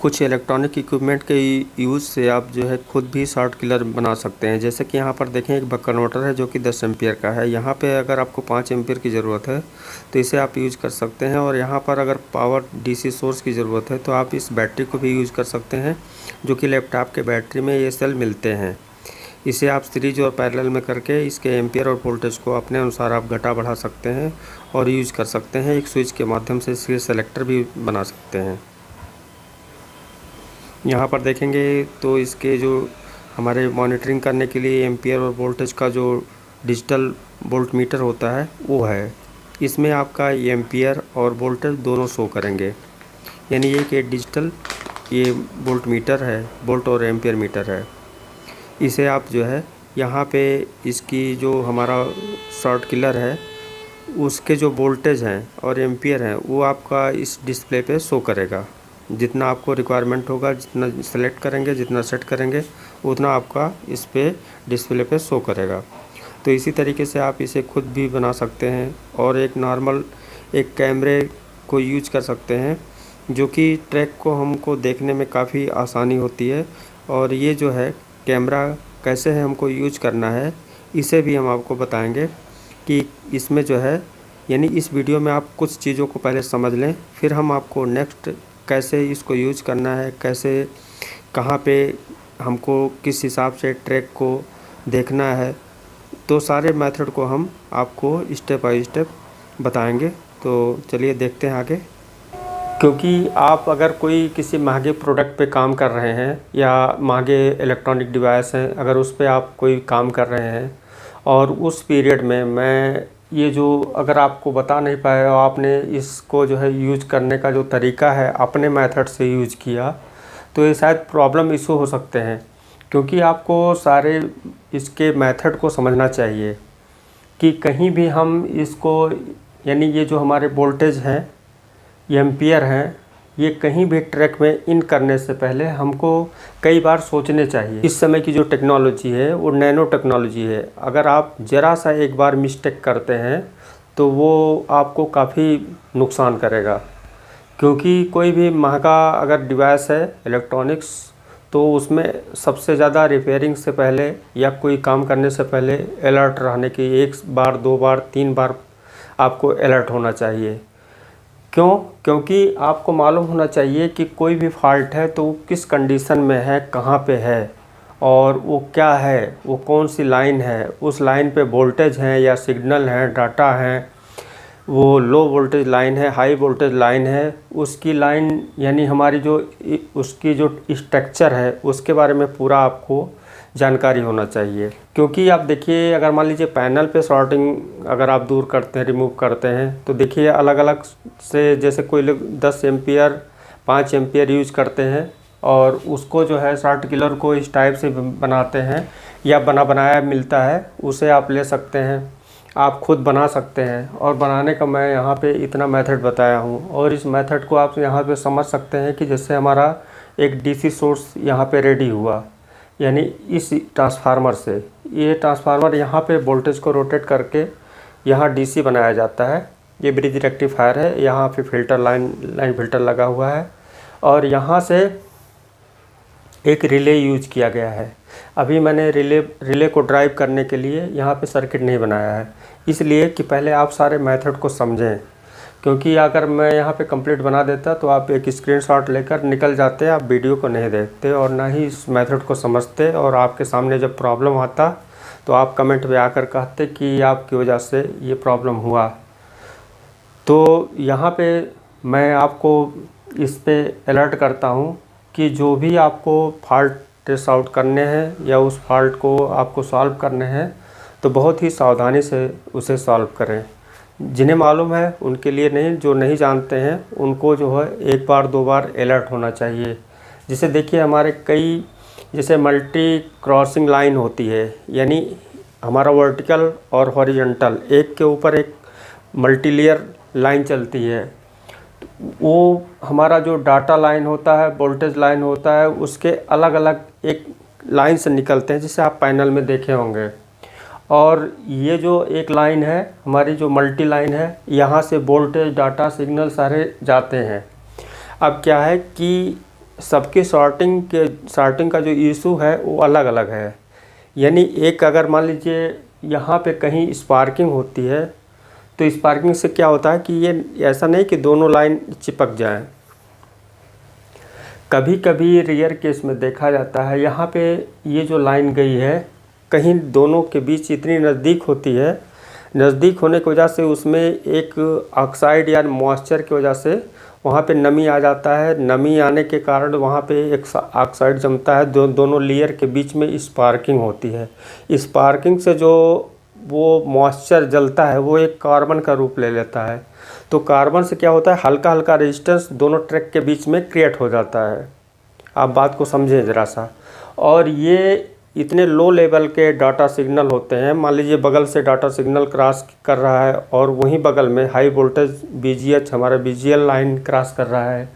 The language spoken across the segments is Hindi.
कुछ इलेक्ट्रॉनिक इक्विपमेंट के यूज़ से आप जो है खुद भी शॉर्ट किलर बना सकते हैं। जैसे कि यहाँ पर देखें एक बक कन्वर्टर है जो कि 10 एम्पियर का है। यहाँ पे अगर आपको 5 एम्पियर की ज़रूरत है तो इसे आप यूज़ कर सकते हैं। और यहाँ पर अगर पावर डीसी सोर्स की ज़रूरत है तो आप इस बैटरी को भी यूज़ कर सकते हैं, जो कि लैपटॉप के बैटरी में ये सेल मिलते हैं। इसे आप सीरीज और पैरेलल में करके इसके एम्पियर और वोल्टेज को अपने अनुसार आप घटा बढ़ा सकते हैं और यूज़ कर सकते हैं। एक स्विच के माध्यम से इसके सेलेक्टर भी बना सकते हैं। यहाँ पर देखेंगे तो इसके जो हमारे मॉनिटरिंग करने के लिए एम्पियर और वोल्टेज का जो डिजिटल वोल्ट मीटर होता है वो है। इसमें आपका एम्पियर और वोल्टेज दोनों शो करेंगे, यानी ये कि डिजिटल ये वोल्ट मीटर है, वोल्ट और एम्पियर मीटर है। इसे आप जो है यहाँ पे इसकी जो हमारा शॉर्ट किलर है उसके जो वोल्टेज हैं और एम्पियर हैं वो आपका इस डिस्प्ले पे शो करेगा। जितना आपको रिक्वायरमेंट होगा, जितना सेलेक्ट करेंगे, जितना सेट करेंगे, उतना आपका इस पे डिस्प्ले पे शो करेगा। तो इसी तरीके से आप इसे खुद भी बना सकते हैं और एक नॉर्मल एक कैमरे को यूज कर सकते हैं, जो कि ट्रैक को हमको देखने में काफ़ी आसानी होती है। और ये जो है कैमरा कैसे है हमको यूज करना है, इसे भी हम आपको बताएंगे कि इसमें जो है, यानी इस वीडियो में आप कुछ चीज़ों को पहले समझ लें, फिर हम आपको नेक्स्ट कैसे इसको यूज करना है, कैसे कहाँ पे हमको किस हिसाब से ट्रैक को देखना है, तो सारे मेथड को हम आपको स्टेप बाय स्टेप बताएंगे। तो चलिए देखते हैं आगे। क्योंकि आप अगर कोई किसी महंगे प्रोडक्ट पे काम कर रहे हैं या महंगे इलेक्ट्रॉनिक डिवाइस हैं, अगर उस पे आप कोई काम कर रहे हैं और उस पीरियड में मैं ये जो अगर आपको बता नहीं पाया, आपने इसको जो है यूज करने का जो तरीका है अपने मेथड से यूज किया, तो ये शायद प्रॉब्लम इशू हो सकते हैं। क्योंकि आपको सारे इसके मेथड को समझना चाहिए कि कहीं भी हम इसको, यानी ये जो हमारे वोल्टेज हैं, एम्पियर हैं, ये कहीं भी ट्रैक में इन करने से पहले हमको कई बार सोचने चाहिए। इस समय की जो टेक्नोलॉजी है वो नैनो टेक्नोलॉजी है। अगर आप ज़रा सा एक बार मिस्टेक करते हैं तो वो आपको काफ़ी नुकसान करेगा। क्योंकि कोई भी महंगा अगर डिवाइस है इलेक्ट्रॉनिक्स, तो उसमें सबसे ज़्यादा रिपेयरिंग से पहले या कोई काम करने से पहले अलर्ट रहने की 1 बार 2 बार 3 बार आपको अलर्ट होना चाहिए। क्यों? क्योंकि आपको मालूम होना चाहिए कि कोई भी फॉल्ट है तो वो किस कंडीशन में है, कहाँ पे है और वो क्या है, वो कौन सी लाइन है, उस लाइन पे वोल्टेज है या सिग्नल है, डाटा है, वो लो वोल्टेज लाइन है, हाई वोल्टेज लाइन है, उसकी लाइन यानी हमारी जो उसकी जो स्ट्रक्चर है उसके बारे में पूरा आपको जानकारी होना चाहिए। क्योंकि आप देखिए, अगर मान लीजिए पैनल पे शॉर्टिंग अगर आप दूर करते हैं, रिमूव करते हैं, तो देखिए अलग अलग से, जैसे कोई लोग 10 एम्पियर 5 एम्पियर यूज करते हैं और उसको जो है शॉर्ट किलर को इस टाइप से बनाते हैं या बनाया मिलता है, उसे आप ले सकते हैं, आप खुद बना सकते हैं। और बनाने का मैं यहाँ पे इतना मेथड बताया हूँ और इस मेथड को आप यहाँ पे समझ सकते हैं कि जैसे हमारा एक डीसी सोर्स यहाँ पे रेडी हुआ, यानी इस ट्रांसफार्मर से, ये ट्रांसफार्मर यहाँ पे वोल्टेज को रोटेट करके यहाँ डीसी बनाया जाता है। ये ब्रिज रेक्टिफायर है, यहाँ पे फिल्टर लाइन फिल्टर लगा हुआ है और यहाँ से एक रिले यूज किया गया है। अभी मैंने रिले को ड्राइव करने के लिए यहाँ पे सर्किट नहीं बनाया है, इसलिए कि पहले आप सारे मेथड को समझें। क्योंकि अगर मैं यहाँ पे कंप्लीट बना देता तो आप एक स्क्रीनशॉट लेकर निकल जाते, आप वीडियो को नहीं देखते और ना ही इस मेथड को समझते, और आपके सामने जब प्रॉब्लम आता तो आप कमेंट में आकर कहते कि आपकी वजह से ये प्रॉब्लम हुआ। तो यहाँ पे मैं आपको इस पे अलर्ट करता हूँ कि जो भी आपको फॉल्ट टेस्ट आउट करने हैं या उस फॉल्ट को आपको सॉल्व करने हैं तो बहुत ही सावधानी से उसे सॉल्व करें। जिन्हें मालूम है उनके लिए नहीं, जो नहीं जानते हैं उनको जो है 1 बार 2 बार अलर्ट होना चाहिए। जैसे देखिए हमारे कई जैसे मल्टी क्रॉसिंग लाइन होती है, यानी हमारा वर्टिकल और हॉरिजॉन्टल एक के ऊपर एक मल्टीलेयर लाइन चलती है। वो हमारा जो डाटा लाइन होता है, वोल्टेज लाइन होता है, उसके अलग अलग एक लाइन से निकलते हैं, जिसे आप पैनल में देखे होंगे। और ये जो एक लाइन है हमारी जो मल्टी लाइन है, यहाँ से वोल्टेज, डाटा, सिग्नल सारे जाते हैं। अब क्या है कि सबकी सॉर्टिंग का जो इशू है वो अलग अलग है। यानी एक अगर मान लीजिए यहाँ पे कहीं स्पार्किंग होती है तो स्पार्किंग से क्या होता है कि ये ऐसा नहीं कि दोनों लाइन चिपक जाएं। कभी कभी रेयर केस में देखा जाता है यहाँ पे ये जो लाइन गई है कहीं दोनों के बीच इतनी नज़दीक होती है, नज़दीक होने की वजह से उसमें एक ऑक्साइड या मॉइस्चर की वजह से वहाँ पे नमी आ जाता है। नमी आने के कारण वहाँ पे एक ऑक्साइड जमता है, दोनों लेयर के बीच में स्पार्किंग होती है। स्पार्किंग से जो वो मॉइस्चर जलता है वो एक कार्बन का रूप ले लेता है। तो कार्बन से क्या होता है, हल्का हल्का रेजिस्टेंस दोनों ट्रैक के बीच में क्रिएट हो जाता है। आप बात को समझें ज़रा सा। और ये इतने लो लेवल के डाटा सिग्नल होते हैं, मान लीजिए बगल से डाटा सिग्नल क्रॉस कर रहा है और वहीं बगल में हाई वोल्टेज BGH हमारा BGL लाइन क्रॉस कर रहा है,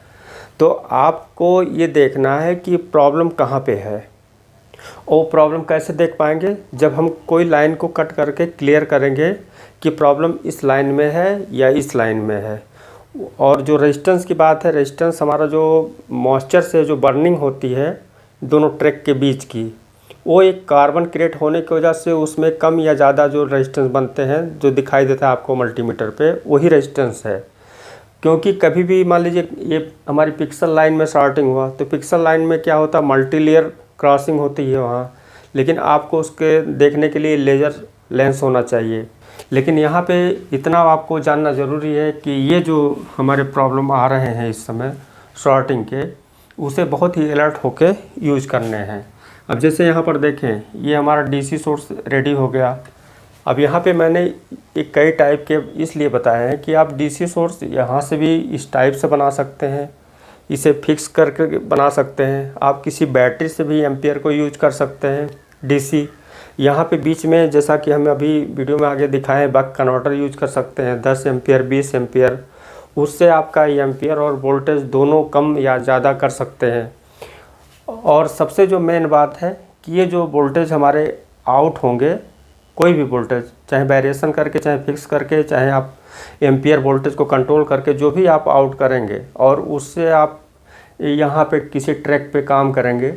तो आपको ये देखना है कि प्रॉब्लम कहाँ पे है। और प्रॉब्लम कैसे देख पाएंगे, जब हम कोई लाइन को कट करके क्लियर करेंगे कि प्रॉब्लम इस लाइन में है या इस लाइन में है। और जो रेजिस्टेंस की बात है, रेजिस्टेंस हमारा जो मॉइस्चर से जो बर्निंग होती है दोनों ट्रैक के बीच की, वो एक कार्बन क्रिएट होने की वजह से उसमें कम या ज़्यादा जो रेजिस्टेंस बनते हैं जो दिखाई देता है आपको मल्टीमीटर पे, वही रेजिस्टेंस है। क्योंकि कभी भी मान लीजिए ये हमारी पिक्सल लाइन में शॉर्टिंग हुआ तो पिक्सल लाइन में क्या होता है, मल्टी लेयर क्रॉसिंग होती है वहाँ, लेकिन आपको उसके देखने के लिए लेज़र लेंस होना चाहिए। लेकिन यहाँ पे इतना आपको जानना ज़रूरी है कि ये जो हमारे प्रॉब्लम आ रहे हैं इस समय शॉर्टिंग के, उसे बहुत ही अलर्ट होके यूज करने हैं। अब जैसे यहाँ पर देखें, ये हमारा DC सोर्स रेडी हो गया। अब यहाँ पे मैंने एक कई टाइप के इसलिए बताए हैं कि आप DC सोर्स यहाँ से भी इस टाइप से बना सकते हैं, इसे फिक्स करके बना सकते हैं। आप किसी बैटरी से भी एम्पियर को यूज कर सकते हैं DC। यहाँ पे बीच में जैसा कि हम अभी वीडियो में आगे दिखाए हैं, बक कन्वर्टर यूज कर सकते हैं 10 एम्पियर 20 एम्पियर, उससे आपका एम्पियर और वोल्टेज दोनों कम या ज़्यादा कर सकते हैं। और सबसे जो मेन बात है कि ये जो वोल्टेज हमारे आउट होंगे, कोई भी वोल्टेज, चाहे वेरिएशन करके, चाहे फिक्स करके, चाहे आप एम्पियर वोल्टेज को कंट्रोल करके जो भी आप आउट करेंगे और उससे आप यहाँ पे किसी ट्रैक पे काम करेंगे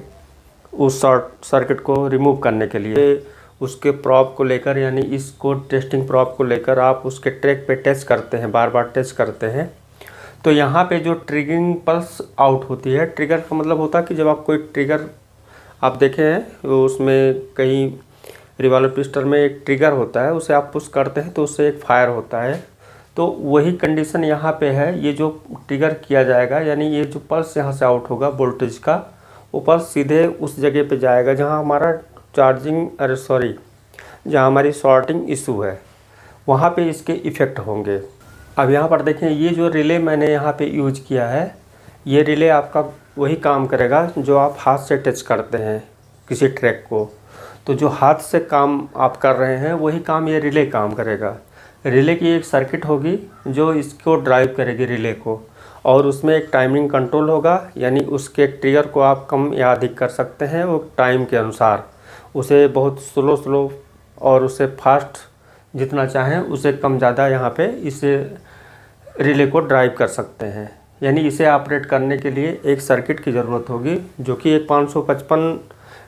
उस शॉर्ट सर्किट को रिमूव करने के लिए, उसके प्रॉब को लेकर, यानी इसको टेस्टिंग प्रॉब को लेकर आप उसके ट्रैक पे टेस्ट करते हैं, बार बार टेस्ट करते हैं। तो यहाँ पे जो ट्रिगरिंग पल्स आउट होती है, ट्रिगर का मतलब होता है कि जब आप कोई ट्रिगर आप देखे हैं तो उसमें कहीं रिवॉल्वर पिस्टल में एक ट्रिगर होता है, उसे आप पुश करते हैं तो उससे एक फायर होता है। तो वही कंडीशन यहाँ पे है। ये जो ट्रिगर किया जाएगा, यानी ये जो पल्स यहाँ से आउट होगा वोल्टेज का, वो पल्स सीधे उस जगह पे जाएगा जहाँ हमारा जहाँ हमारी शॉर्टिंग इशू है, वहाँ पे इसके इफ़ेक्ट होंगे। अब यहाँ पर देखें, ये जो रिले मैंने यहाँ पे यूज किया है, ये रिले आपका वही काम करेगा जो आप हाथ से टच करते हैं किसी ट्रैक को। तो जो हाथ से काम आप कर रहे हैं वही काम ये रिले काम करेगा। रिले की एक सर्किट होगी जो इसको ड्राइव करेगी रिले को, और उसमें एक टाइमिंग कंट्रोल होगा, यानी उसके ट्रिगर को आप कम या अधिक कर सकते हैं वो टाइम के अनुसार। उसे बहुत स्लो और उसे फास्ट जितना चाहें उसे कम ज़्यादा यहाँ पे इसे रिले को ड्राइव कर सकते हैं। यानी इसे ऑपरेट करने के लिए एक सर्किट की ज़रूरत होगी जो कि एक 555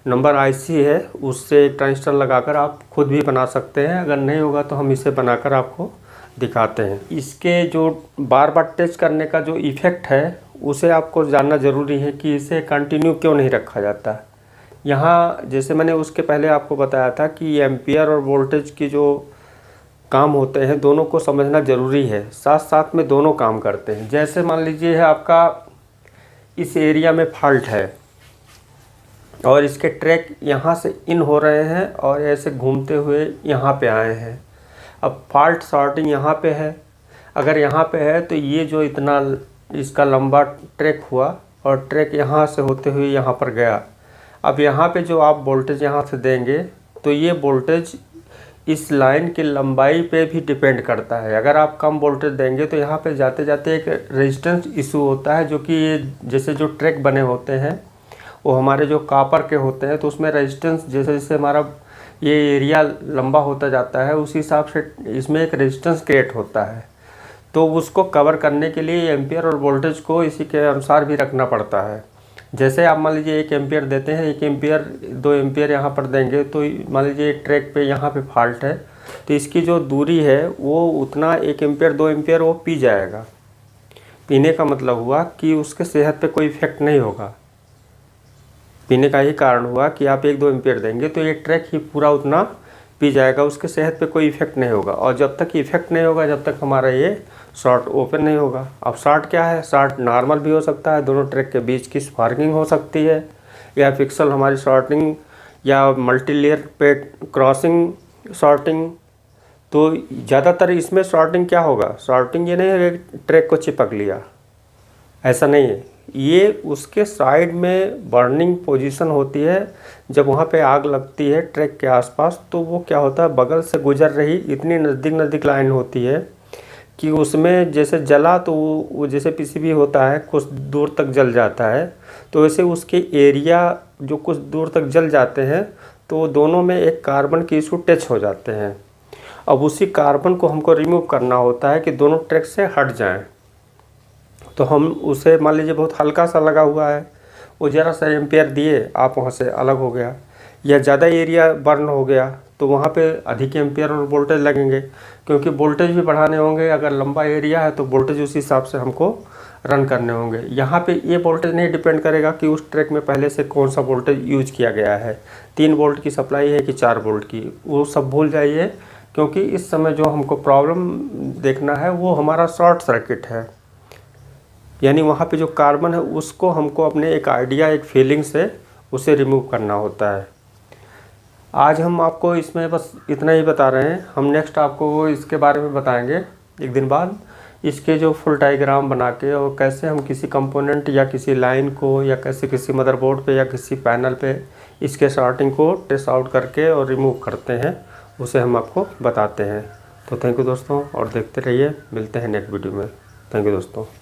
नंबर IC है, उससे एक ट्रांजिस्टर लगाकर आप खुद भी बना सकते हैं। अगर नहीं होगा तो हम इसे बनाकर आपको दिखाते हैं। इसके जो बार बार टेस्ट करने का जो इफ़ेक्ट है उसे आपको जानना ज़रूरी है कि इसे कंटिन्यू क्यों नहीं रखा जाता। यहाँ जैसे मैंने उसके पहले आपको बताया था कि एम्पियर और वोल्टेज की जो काम होते हैं दोनों को समझना ज़रूरी है, साथ साथ में दोनों काम करते हैं। जैसे मान लीजिए है आपका इस एरिया में फॉल्ट है और इसके ट्रैक यहाँ से इन हो रहे हैं और ऐसे घूमते हुए यहाँ पे आए हैं। अब फॉल्ट सॉर्टिंग यहाँ पे है, अगर यहाँ पे है तो ये जो इतना इसका लंबा ट्रैक हुआ और ट्रैक यहाँ से होते हुए यहाँ पर गया। अब यहाँ पे जो आप वोल्टेज यहाँ से देंगे तो ये वोल्टेज इस लाइन की लंबाई पे भी डिपेंड करता है। अगर आप कम वोल्टेज देंगे तो यहाँ पे जाते जाते एक रेजिस्टेंस इशू होता है, जो कि ये जैसे जो ट्रैक बने होते हैं वो हमारे जो कॉपर के होते हैं, तो उसमें रेजिस्टेंस जैसे जैसे हमारा ये एरिया लंबा होता जाता है उसी हिसाब से इसमें एक रेजिस्टेंस क्रिएट होता है। तो उसको कवर करने के लिए एम्पियर और वोल्टेज को इसी के अनुसार भी रखना पड़ता है। जैसे आप मान लीजिए 1 एम्पियर देते हैं, 1 एम्पियर 2 एम्पियर यहाँ पर देंगे, तो मान लीजिए ट्रैक पे यहाँ पे फॉल्ट है, तो इसकी जो दूरी है वो उतना 1 एम्पियर 2 एम्पियर वो पी जाएगा। पीने का मतलब हुआ कि उसके सेहत पे कोई इफेक्ट नहीं होगा। पीने का ही कारण हुआ कि आप 1-2 एम्पियर देंगे तो ये ट्रैक ही पूरा उतना पी जाएगा, उसके सेहत पे कोई इफेक्ट नहीं होगा। और जब तक इफेक्ट नहीं होगा, जब तक हमारा ये शॉर्ट ओपन नहीं होगा। अब शॉर्ट क्या है? शॉर्ट नॉर्मल भी हो सकता है, दोनों ट्रैक के बीच की स्पार्किंग हो सकती है, या पिक्सल हमारी शॉर्टिंग, या मल्टी लेयर पे क्रॉसिंग शॉर्टिंग। तो ज़्यादातर इसमें शॉर्टिंग क्या होगा? शॉर्टिंग ये नहीं है कि ट्रैक को चिपक लिया, ऐसा नहीं है। ये उसके साइड में बर्निंग पोजीशन होती है, जब वहाँ पे आग लगती है ट्रैक के आसपास, तो वो क्या होता है, बगल से गुजर रही इतनी नज़दीक नज़दीक लाइन होती है कि उसमें जैसे जला तो वो जैसे पीसीबी होता है कुछ दूर तक जल जाता है, तो वैसे उसके एरिया जो कुछ दूर तक जल जाते हैं, तो दोनों में एक कार्बन के इशू टच हो जाते हैं। अब उसी कार्बन को हमको रिमूव करना होता है कि दोनों ट्रैक से हट जाएं। तो हम उसे मान लीजिए बहुत हल्का सा लगा हुआ है, वो ज़रा सा एम्पेयर दिए, आप वहाँ से अलग हो गया, या ज़्यादा एरिया बर्न हो गया तो वहाँ पे अधिक एम्पेयर और वोल्टेज लगेंगे, क्योंकि वोल्टेज भी बढ़ाने होंगे। अगर लंबा एरिया है तो वोल्टेज उस हिसाब से हमको रन करने होंगे। यहाँ पे ये वोल्टेज नहीं डिपेंड करेगा कि उस ट्रैक में पहले से कौन सा वोल्टेज यूज किया गया है, 3 वोल्ट की सप्लाई है कि 4 वोल्ट की, वो सब भूल जाइए। क्योंकि इस समय जो हमको प्रॉब्लम देखना है वो हमारा शॉर्ट सर्किट है, यानी वहाँ पे जो कार्बन है उसको हमको अपने एक आइडिया, एक फीलिंग से उसे रिमूव करना होता है। आज हम आपको इसमें बस इतना ही बता रहे हैं, हम नेक्स्ट आपको इसके बारे में बताएंगे एक दिन बाद, इसके जो फुल डायग्राम बना के, और कैसे हम किसी कंपोनेंट या किसी लाइन को, या कैसे किसी मदरबोर्ड पे या किसी पैनल पे इसके शॉर्टिंग को टेस्ट आउट करके और रिमूव करते हैं, उसे हम आपको बताते हैं। तो थैंक यू दोस्तों, और देखते रहिए, मिलते हैं नेक्स्ट वीडियो में। थैंक यू दोस्तों।